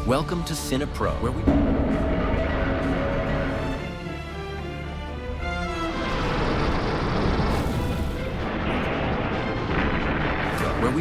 Welcome to CinePro, where we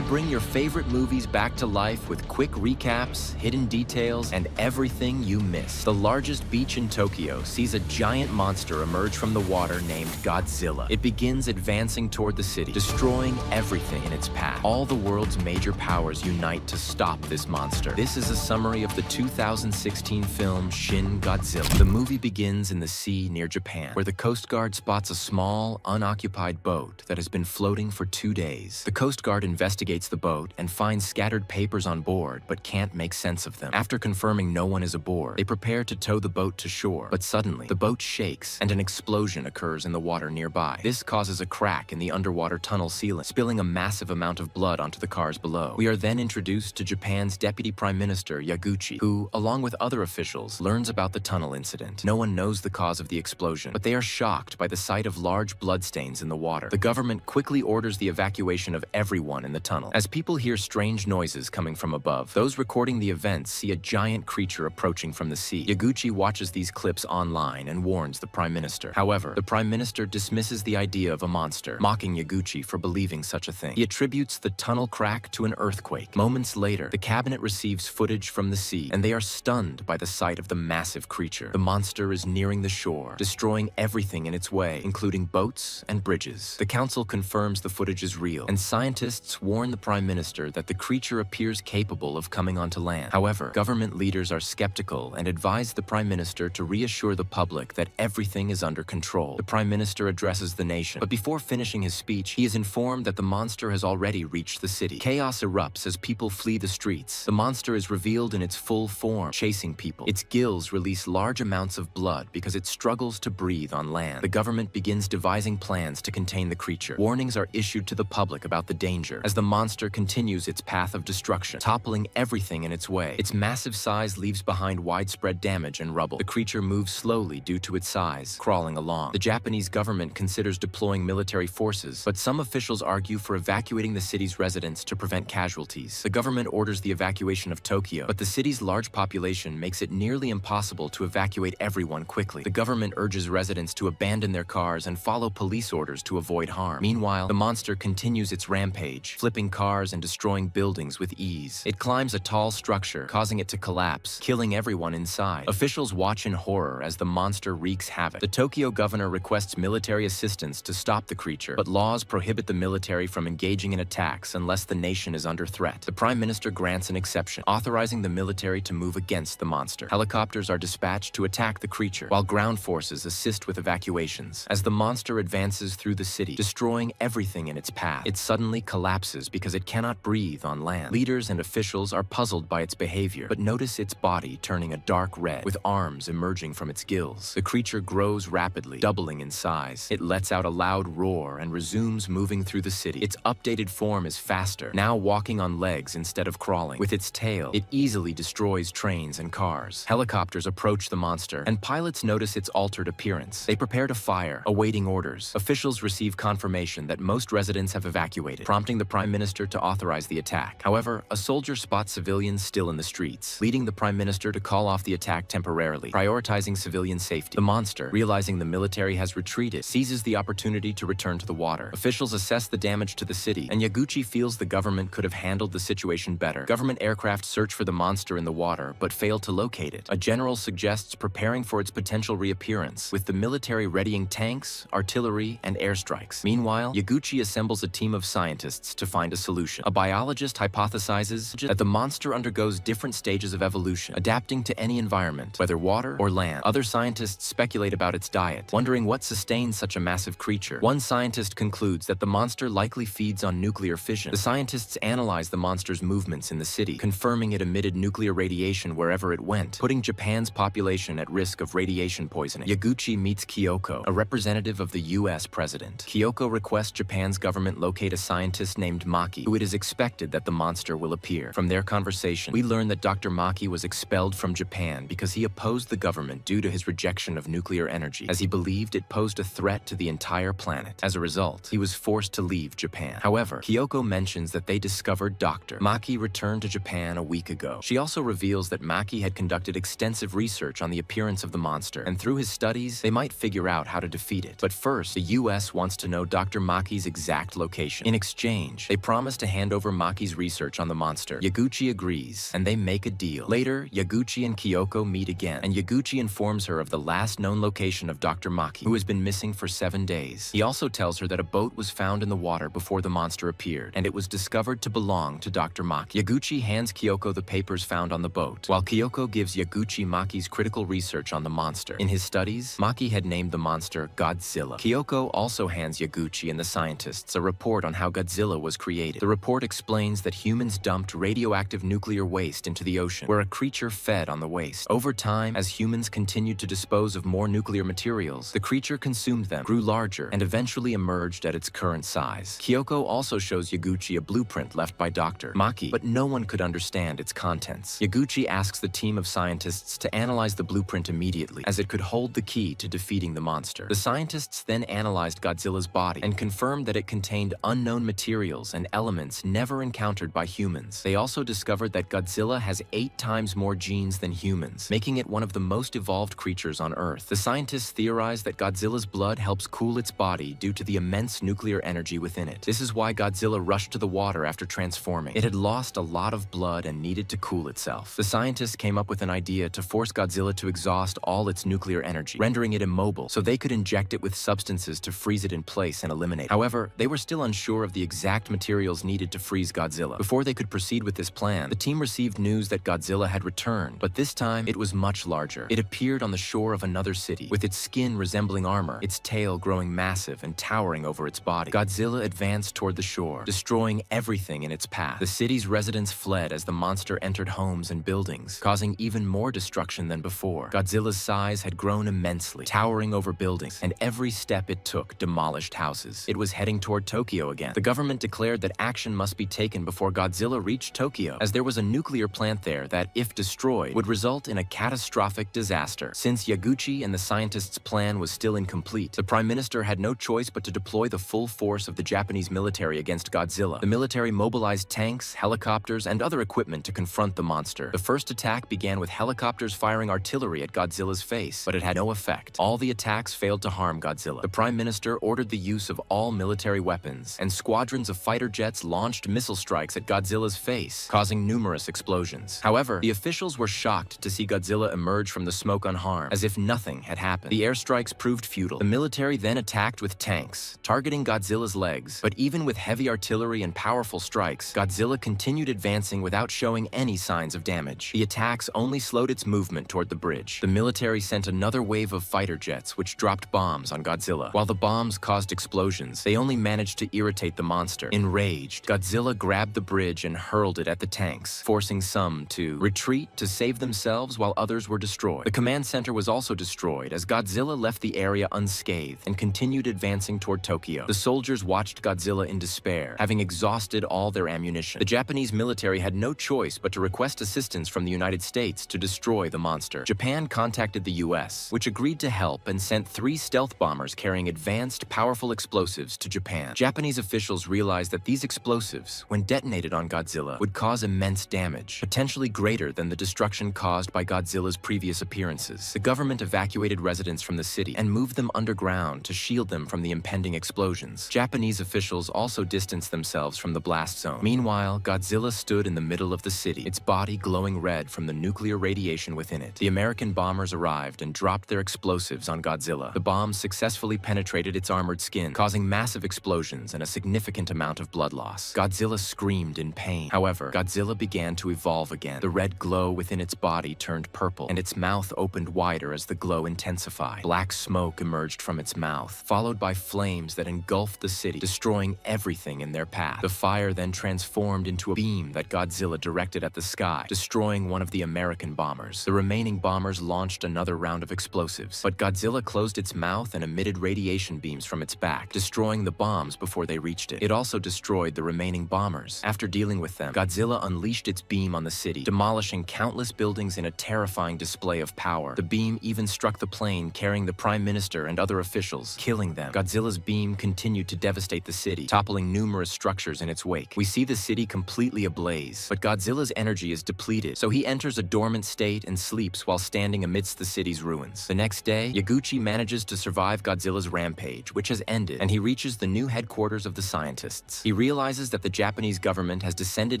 bring your favorite movies back to life with quick recaps, hidden details, and everything you missed. The largest beach in Tokyo sees a giant monster emerge from the water named Godzilla. It begins advancing toward the city, destroying everything in its path. All the world's major powers unite to stop this monster. This is a summary of the 2016 film Shin Godzilla. The movie begins in the sea near Japan, where the Coast Guard spots a small, unoccupied boat that has been floating for 2 days. The Coast Guard investigates the boat and finds scattered papers on board, but can't make sense of them. After confirming no one is aboard, they prepare to tow the boat to shore, but suddenly, the boat shakes and an explosion occurs in the water nearby. This causes a crack in the underwater tunnel ceiling, spilling a massive amount of blood onto the cars below. We are then introduced to Japan's Deputy Prime Minister Yaguchi, who, along with other officials, learns about the tunnel incident. No one knows the cause of the explosion, but they are shocked by the sight of large bloodstains in the water. The government quickly orders the evacuation of everyone in the tunnel. As people hear strange noises coming from above, those recording the events see a giant creature approaching from the sea. Yaguchi watches these clips online and warns the Prime Minister. However, the Prime Minister dismisses the idea of a monster, mocking Yaguchi for believing such a thing. He attributes the tunnel crack to an earthquake. Moments later, the cabinet receives footage from the sea, and they are stunned by the sight of the massive creature. The monster is nearing the shore, destroying everything in its way, including boats and bridges. The council confirms the footage is real, and scientists warn the Prime Minister that the creature appears capable of coming onto land. However, government leaders are skeptical and advise the Prime Minister to reassure the public that everything is under control. The Prime Minister addresses the nation, but before finishing his speech, he is informed that the monster has already reached the city. Chaos erupts as people flee the streets. The monster is revealed in its full form, chasing people. Its gills release large amounts of blood because it struggles to breathe on land. The government begins devising plans to contain the creature. Warnings are issued to the public about the danger as the monster continues its path of destruction, toppling everything in its way. Its massive size leaves behind widespread damage and rubble. The creature moves slowly due to its size, crawling along. The Japanese government considers deploying military forces, but some officials argue for evacuating the city's residents to prevent casualties. The government orders the evacuation of Tokyo, but the city's large population makes it nearly impossible to evacuate everyone quickly. The government urges residents to abandon their cars and follow police orders to avoid harm. Meanwhile, the monster continues its rampage, flipping cars and destroying buildings with ease. It climbs a tall structure, causing it to collapse, killing everyone inside. Officials watch in horror as the monster wreaks havoc. The Tokyo governor requests military assistance to stop the creature, but laws prohibit the military from engaging in attacks unless the nation is under threat. The Prime Minister grants an exception, authorizing the military to move against the monster. Helicopters are dispatched to attack the creature, while ground forces assist with evacuations. As the monster advances through the city, destroying everything in its path, it suddenly collapses because it cannot breathe on land. Leaders and officials are puzzled by its behavior, but notice its body turning a dark red, with arms emerging from its gills. The creature grows rapidly, doubling in size. It lets out a loud roar and resumes moving through the city. Its updated form is faster, now walking on legs instead of crawling. With its tail, it easily destroys trains and cars. Helicopters approach the monster, and pilots notice its altered appearance. They prepare to fire, awaiting orders. Officials receive confirmation that most residents have evacuated, prompting the Prime Minister to authorize the attack. However, a soldier spots civilians still in the streets, leading the Prime Minister to call off the attack temporarily, prioritizing civilian safety. The monster, realizing the military has retreated, seizes the opportunity to return to the water. Officials assess the damage to the city, and Yaguchi feels the government could have handled the situation better. Government aircraft search for the monster in the water, but fail to locate it. A general suggests preparing for its potential reappearance, with the military readying tanks, artillery, and airstrikes. Meanwhile, Yaguchi assembles a team of scientists to find a solution. A biologist hypothesizes that the monster undergoes different stages of evolution, adapting to any environment, whether water or land. Other scientists speculate about its diet, wondering what sustains such a massive creature. One scientist concludes that the monster likely feeds on nuclear fission. The scientists analyze the monster's movements in the city, confirming it emitted nuclear radiation wherever it went, putting Japan's population at risk of radiation poisoning. Yaguchi meets Kyoko, a representative of the US president. Kyoko requests Japan's government locate a scientist named Maki, who it is expected that the monster will appear. From their conversation, we learn that Dr. Maki was expelled from Japan because he opposed the government due to his rejection of nuclear energy, as he believed it posed a threat to the entire planet. As a result, he was forced to leave Japan. However, Kyoko mentions that they discovered Dr. Maki returned to Japan a week ago. She also reveals that Maki had conducted extensive research on the appearance of the monster, and through his studies, they might figure out how to defeat it. But first, the US wants to know Dr. Maki's exact location. In exchange, they promise to hand over Maki's research on the monster. Yaguchi agrees, and they make a deal. Later, Yaguchi and Kyoko meet again, and Yaguchi informs her of the last known location of Dr. Maki, who has been missing for 7 days. He also tells her that a boat was found in the water before the monster appeared, and it was discovered to belong to Dr. Maki. Yaguchi hands Kyoko the papers found on the boat, while Kyoko gives Yaguchi Maki's critical research on the monster. In his studies, Maki had named the monster Godzilla. Kyoko also hands Yaguchi and the scientists a report on how Godzilla was created. The report explains that humans dumped radioactive nuclear waste into the ocean, where a creature fed on the waste. Over time, as humans continued to dispose of more nuclear materials, the creature consumed them, grew larger, and eventually emerged at its current size. Kyoko also shows Yaguchi a blueprint left by Dr. Maki, but no one could understand its contents. Yaguchi asks the team of scientists to analyze the blueprint immediately, as it could hold the key to defeating the monster. The scientists then analyzed Godzilla's body and confirmed that it contained unknown materials and elements never encountered by humans. They also discovered that Godzilla has 8 times more genes than humans, making it one of the most evolved creatures on Earth. The scientists theorized that Godzilla's blood helps cool its body due to the immense nuclear energy within it. This is why Godzilla rushed to the water after transforming. It had lost a lot of blood and needed to cool itself. The scientists came up with an idea to force Godzilla to exhaust all its nuclear energy, rendering it immobile, so they could inject it with substances to freeze it in place and eliminate it. However, they were still unsure of the exact materials needed to freeze Godzilla. Before they could proceed with this plan, the team received news that Godzilla had returned, but this time it was much larger. It appeared on the shore of another city, with its skin resembling armor, its tail growing massive and towering over its body. Godzilla advanced toward the shore, destroying everything in its path. The city's residents fled as the monster entered homes and buildings, causing even more destruction than before. Godzilla's size had grown immensely, towering over buildings, and every step it took demolished houses. It was heading toward Tokyo again. The government declared that action must be taken before Godzilla reached Tokyo, as there was a nuclear plant there that, if destroyed, would result in a catastrophic disaster. Since Yaguchi and the scientists' plan was still incomplete, the Prime Minister had no choice but to deploy the full force of the Japanese military against Godzilla. The military mobilized tanks, helicopters, and other equipment to confront the monster. The first attack began with helicopters firing artillery at Godzilla's face, but it had no effect. All the attacks failed to harm Godzilla. The Prime Minister ordered the use of all military weapons, and squadrons of fighter jets launched missile strikes at Godzilla's face, causing numerous explosions. However, the officials were shocked to see Godzilla emerge from the smoke unharmed, as if nothing had happened. The airstrikes proved futile. The military then attacked with tanks, targeting Godzilla's legs. But even with heavy artillery and powerful strikes, Godzilla continued advancing without showing any signs of damage. The attacks only slowed its movement toward the bridge. The military sent another wave of fighter jets, which dropped bombs on Godzilla. While the bombs caused explosions, they only managed to irritate the monster. Enraged, Godzilla grabbed the bridge and hurled it at the tanks, forcing some to retreat to save themselves while others were destroyed. The command center was also destroyed as Godzilla left the area unscathed and continued advancing toward Tokyo. The soldiers watched Godzilla in despair, having exhausted all their ammunition. The Japanese military had no choice but to request assistance from the United States to destroy the monster. Japan contacted the US, which agreed to help and sent 3 stealth bombers carrying advanced, powerful explosives to Japan. Japanese officials realized that these explosives, when detonated on Godzilla, would cause immense damage, potentially greater than the destruction caused by Godzilla's previous appearances. The government evacuated residents from the city and moved them underground to shield them from the impending explosions. Japanese officials also distanced themselves from the blast zone. Meanwhile, Godzilla stood in the middle of the city, its body glowing red from the nuclear radiation within it. The American bombers arrived and dropped their explosives on Godzilla. The bombs successfully penetrated its armored skin, causing massive explosions and a significant amount of blood loss. Godzilla screamed in pain. However, Godzilla began to evolve again. The red glow within its body turned purple, and its mouth opened wider as the glow intensified. Black smoke emerged from its mouth, followed by flames that engulfed the city, destroying everything in their path. The fire then transformed into a beam that Godzilla directed at the sky, destroying one of the American bombers. The remaining bombers launched another round of explosives, but Godzilla closed its mouth and emitted radiation beams from its back, destroying the bombs before they reached it. It also destroyed destroyed the remaining bombers. After dealing with them, Godzilla unleashed its beam on the city, demolishing countless buildings in a terrifying display of power. The beam even struck the plane carrying the Prime Minister and other officials, killing them. Godzilla's beam continued to devastate the city, toppling numerous structures in its wake. We see the city completely ablaze, but Godzilla's energy is depleted, so he enters a dormant state and sleeps while standing amidst the city's ruins. The next day, Yaguchi manages to survive Godzilla's rampage, which has ended, and he reaches the new headquarters of the scientists. He realizes that the Japanese government has descended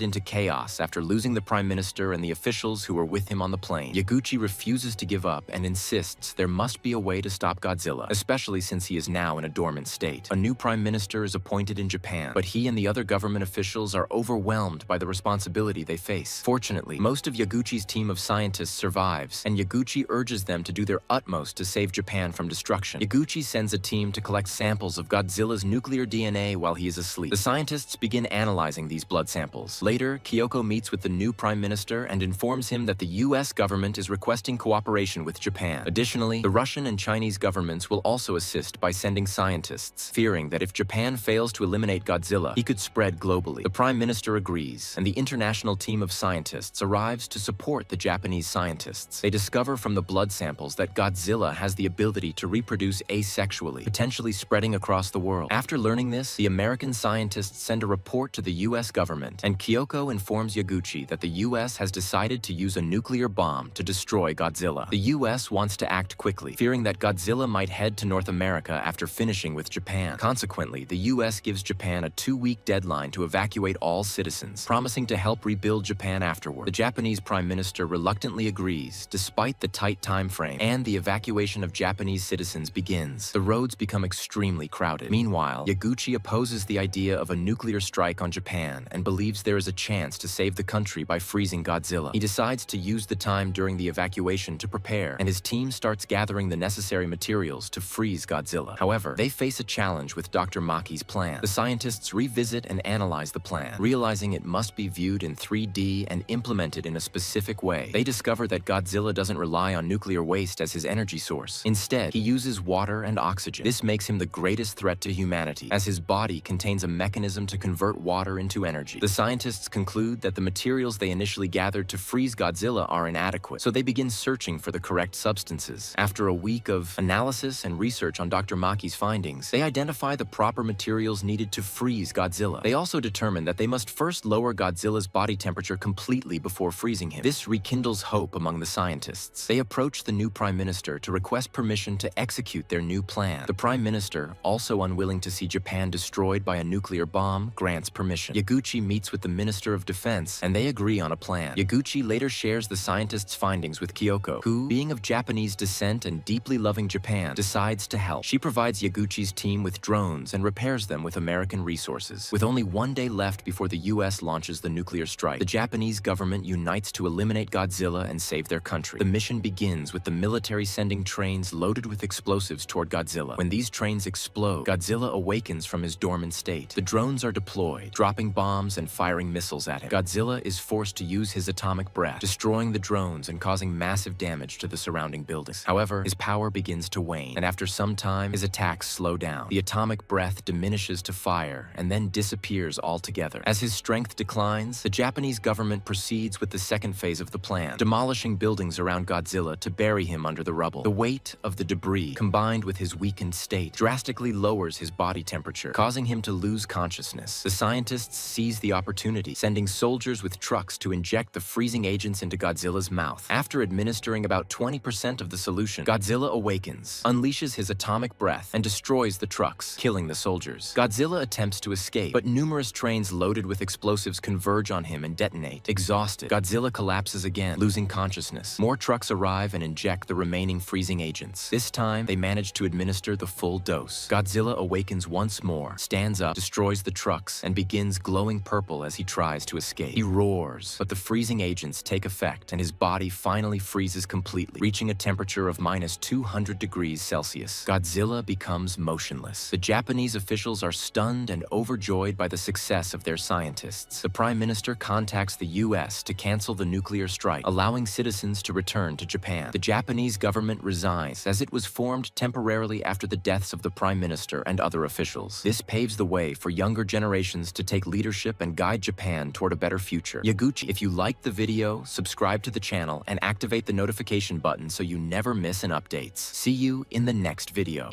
into chaos after losing the Prime Minister and the officials who were with him on the plane. Yaguchi refuses to give up and insists there must be a way to stop Godzilla, especially since he is now in a dormant state. A new Prime Minister is appointed in Japan, but he and the other government officials are overwhelmed by the responsibility they face. Fortunately, most of Yaguchi's team of scientists survives, and Yaguchi urges them to do their utmost to save Japan from destruction. Yaguchi sends a team to collect samples of Godzilla's nuclear DNA while he is asleep. The scientists begin analyzing these blood samples. Later, Kyoko meets with the new Prime Minister and informs him that the US government is requesting cooperation with Japan. Additionally, the Russian and Chinese governments will also assist by sending scientists, fearing that if Japan fails to eliminate Godzilla, he could spread globally. The Prime Minister agrees, and the international team of scientists arrives to support the Japanese scientists. They discover from the blood samples that Godzilla has the ability to reproduce asexually, potentially spreading across the world. After learning this, the American scientists send a report to the US government, and Kyoko informs Yaguchi that the US has decided to use a nuclear bomb to destroy Godzilla. The US wants to act quickly, fearing that Godzilla might head to North America after finishing with Japan. Consequently, the US gives Japan a 2-week deadline to evacuate all citizens, promising to help rebuild Japan afterward. The Japanese Prime Minister reluctantly agrees, despite the tight time frame, and the evacuation of Japanese citizens begins. The roads become extremely crowded. Meanwhile, Yaguchi opposes the idea of a nuclear strike on Japan and believes there is a chance to save the country by freezing Godzilla. He decides to use the time during the evacuation to prepare, and his team starts gathering the necessary materials to freeze Godzilla. However, they face a challenge with Dr. Maki's plan. The scientists revisit and analyze the plan, realizing it must be viewed in 3D and implemented in a specific way. They discover that Godzilla doesn't rely on nuclear waste as his energy source. Instead, he uses water and oxygen. This makes him the greatest threat to humanity, as his body contains a mechanism to convert water into energy. The scientists conclude that the materials they initially gathered to freeze Godzilla are inadequate, so they begin searching for the correct substances. After a week of analysis and research on Dr. Maki's findings, they identify the proper materials needed to freeze Godzilla. They also determine that they must first lower Godzilla's body temperature completely before freezing him. This rekindles hope among the scientists. They approach the new Prime Minister to request permission to execute their new plan. The Prime Minister, also unwilling to see Japan destroyed by a nuclear bomb, grants permission. Yaguchi meets with the Minister of Defense, and they agree on a plan. Yaguchi later shares the scientists' findings with Kyoko, who, being of Japanese descent and deeply loving Japan, decides to help. She provides Yaguchi's team with drones and repairs them with American resources. With only 1 day left before the US launches the nuclear strike, the Japanese government unites to eliminate Godzilla and save their country. The mission begins with the military sending trains loaded with explosives toward Godzilla. When these trains explode, Godzilla awakens from his dormant state. The drones are deployed, dropping bombs and firing missiles at him. Godzilla is forced to use his atomic breath, destroying the drones and causing massive damage to the surrounding buildings. However, his power begins to wane, and after some time, his attacks slow down. The atomic breath diminishes to fire and then disappears altogether. As his strength declines, the Japanese government proceeds with the second phase of the plan, demolishing buildings around Godzilla to bury him under the rubble. The weight of the debris, combined with his weakened state, drastically lowers his body temperature, causing him to lose consciousness. The scientists seize the opportunity, sending soldiers with trucks to inject the freezing agents into Godzilla's mouth. After administering about 20% of the solution, Godzilla awakens, unleashes his atomic breath, and destroys the trucks, killing the soldiers. Godzilla attempts to escape, but numerous trains loaded with explosives converge on him and detonate. Exhausted, Godzilla collapses again, losing consciousness. More trucks arrive and inject the remaining freezing agents. This time, they manage to administer the full dose. Godzilla awakens once more, stands up, destroys the trucks, and begins glowing purple as he tries to escape. He roars, but the freezing agents take effect, and his body finally freezes completely, reaching a temperature of -200 degrees Celsius. Godzilla becomes motionless. The Japanese officials are stunned and overjoyed by the success of their scientists. The Prime Minister contacts the US to cancel the nuclear strike, allowing citizens to return to Japan. The Japanese government resigns, as it was formed temporarily after the deaths of the Prime Minister and other officials. This paves the way for young younger generations to take leadership and guide Japan toward a better future. Yaguchi, if you liked the video, subscribe to the channel and activate the notification button so you never miss an updates. See you in the next video.